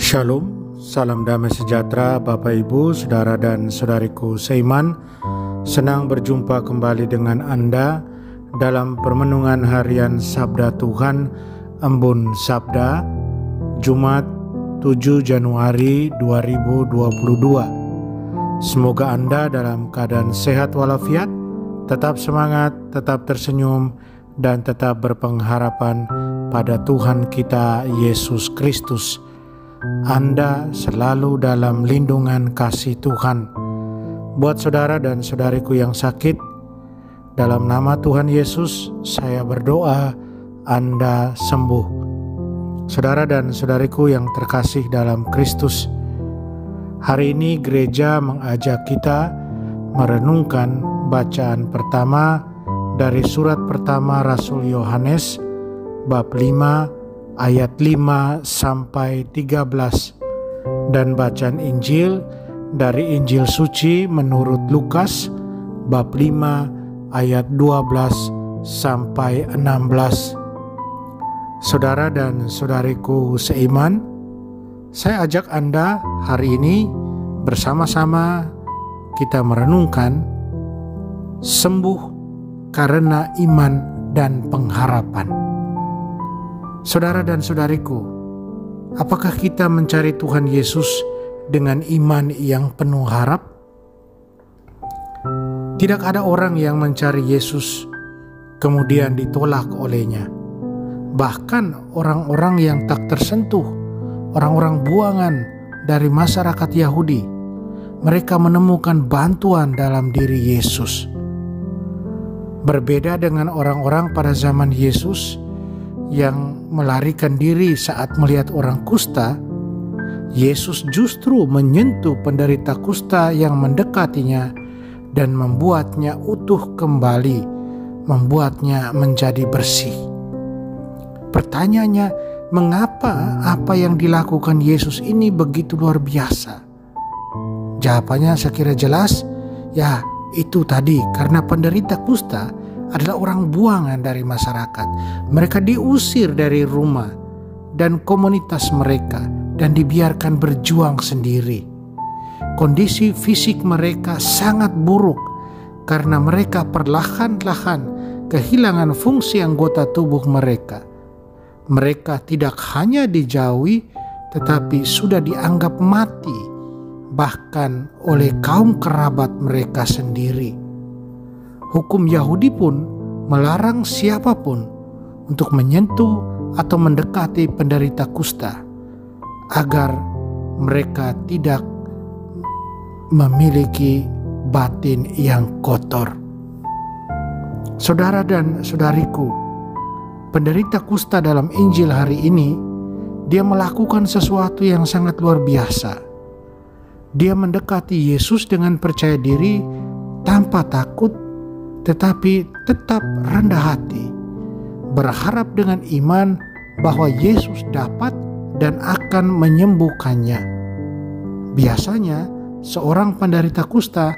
Shalom, salam damai sejahtera Bapak Ibu, Saudara dan Saudariku seiman. Senang berjumpa kembali dengan Anda dalam permenungan harian Sabda Tuhan Embun Sabda, Jumat 7 Januari 2022. Semoga Anda dalam keadaan sehat walafiat, tetap semangat, tetap tersenyum, dan tetap berpengharapan pada Tuhan kita Yesus Kristus. Anda selalu dalam lindungan kasih Tuhan. Buat saudara dan saudariku yang sakit, dalam nama Tuhan Yesus saya berdoa Anda sembuh. Saudara dan saudariku yang terkasih dalam Kristus, hari ini gereja mengajak kita merenungkan bacaan pertama dari surat pertama Rasul Yohanes bab 5 ayat 5 sampai 13, dan bacaan Injil dari Injil suci menurut Lukas bab 5 ayat 12 sampai 16. Saudara dan saudariku seiman, saya ajak Anda hari ini bersama-sama kita merenungkan sembuh karena iman dan pengharapan. Saudara dan saudariku, apakah kita mencari Tuhan Yesus dengan iman yang penuh harap? Tidak ada orang yang mencari Yesus kemudian ditolak olehnya. Bahkan orang-orang yang tak tersentuh, orang-orang buangan dari masyarakat Yahudi, mereka menemukan bantuan dalam diri Yesus. Berbeda dengan orang-orang pada zaman Yesus yang melarikan diri saat melihat orang kusta, Yesus justru menyentuh penderita kusta yang mendekatinya dan membuatnya utuh kembali, membuatnya menjadi bersih. Pertanyaannya, mengapa apa yang dilakukan Yesus ini begitu luar biasa? Jawabannya saya kira jelas, ya itu tadi, karena penderita kusta adalah orang buangan dari masyarakat. Mereka diusir dari rumah dan komunitas mereka dan dibiarkan berjuang sendiri. Kondisi fisik mereka sangat buruk karena mereka perlahan-lahan kehilangan fungsi anggota tubuh mereka. Mereka tidak hanya dijauhi tetapi sudah dianggap mati bahkan oleh kaum kerabat mereka sendiri. Hukum Yahudi pun melarang siapapun untuk menyentuh atau mendekati penderita kusta agar mereka tidak memiliki batin yang kotor. Saudara dan saudariku, penderita kusta dalam Injil hari ini, dia melakukan sesuatu yang sangat luar biasa. Dia mendekati Yesus dengan percaya diri tanpa takut, tetapi tetap rendah hati, berharap dengan iman bahwa Yesus dapat dan akan menyembuhkannya. Biasanya seorang penderita kusta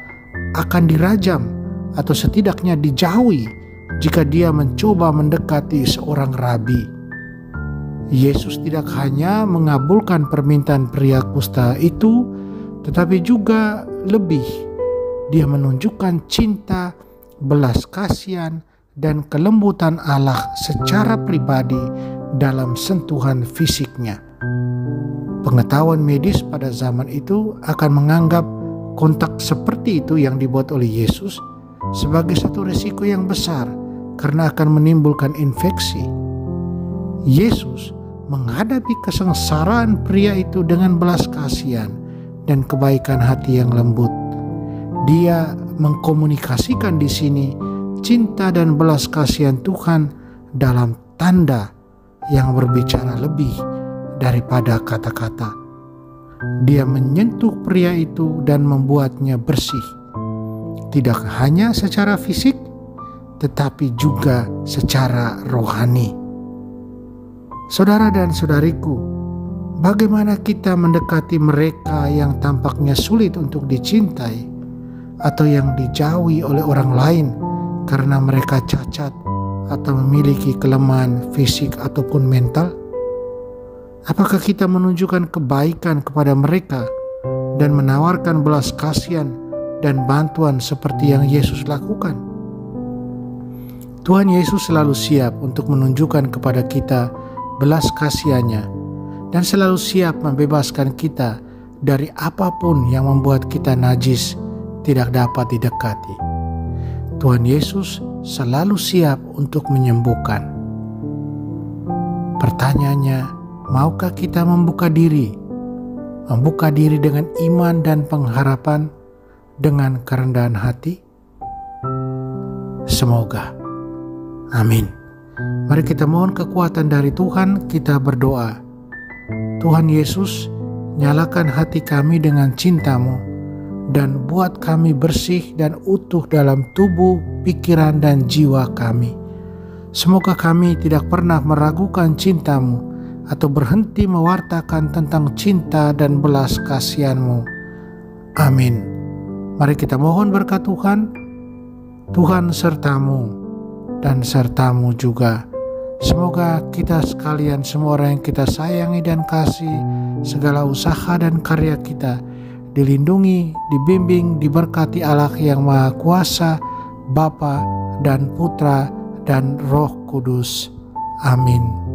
akan dirajam atau setidaknya dijauhi jika dia mencoba mendekati seorang rabi. Yesus tidak hanya mengabulkan permintaan pria kusta itu, tetapi juga lebih, dia menunjukkan cinta, belas kasihan, dan kelembutan Allah secara pribadi dalam sentuhan fisiknya. Pengetahuan medis pada zaman itu akan menganggap kontak seperti itu yang dibuat oleh Yesus sebagai satu risiko yang besar karena akan menimbulkan infeksi. Yesus menghadapi kesengsaraan pria itu dengan belas kasihan dan kebaikan hati yang lembut. Dia mengkomunikasikan di sini cinta dan belas kasihan Tuhan dalam tanda yang berbicara lebih daripada kata-kata. Dia menyentuh pria itu dan membuatnya bersih, tidak hanya secara fisik, tetapi juga secara rohani. Saudara dan saudariku, bagaimana kita mendekati mereka yang tampaknya sulit untuk dicintai atau yang dijauhi oleh orang lain karena mereka cacat atau memiliki kelemahan fisik ataupun mental? Apakah kita menunjukkan kebaikan kepada mereka dan menawarkan belas kasihan dan bantuan seperti yang Yesus lakukan? Tuhan Yesus selalu siap untuk menunjukkan kepada kita belas kasihan-Nya dan selalu siap membebaskan kita dari apapun yang membuat kita najis, tidak dapat didekati. Tuhan Yesus selalu siap untuk menyembuhkan. Pertanyaannya, maukah kita membuka diri? Membuka diri dengan iman dan pengharapan, dengan kerendahan hati? Semoga. Amin. Mari kita mohon kekuatan dari Tuhan, kita berdoa. Tuhan Yesus, nyalakan hati kami dengan cinta-Mu dan buat kami bersih dan utuh dalam tubuh, pikiran, dan jiwa kami. Semoga kami tidak pernah meragukan cinta-Mu atau berhenti mewartakan tentang cinta dan belas kasihan-Mu. Amin. Mari kita mohon berkat Tuhan. Tuhan sertamu dan sertamu juga. Semoga kita sekalian, semua orang yang kita sayangi dan kasih, segala usaha dan karya kita dilindungi, dibimbing, diberkati Allah yang Maha Kuasa, Bapa dan Putra dan Roh Kudus. Amin.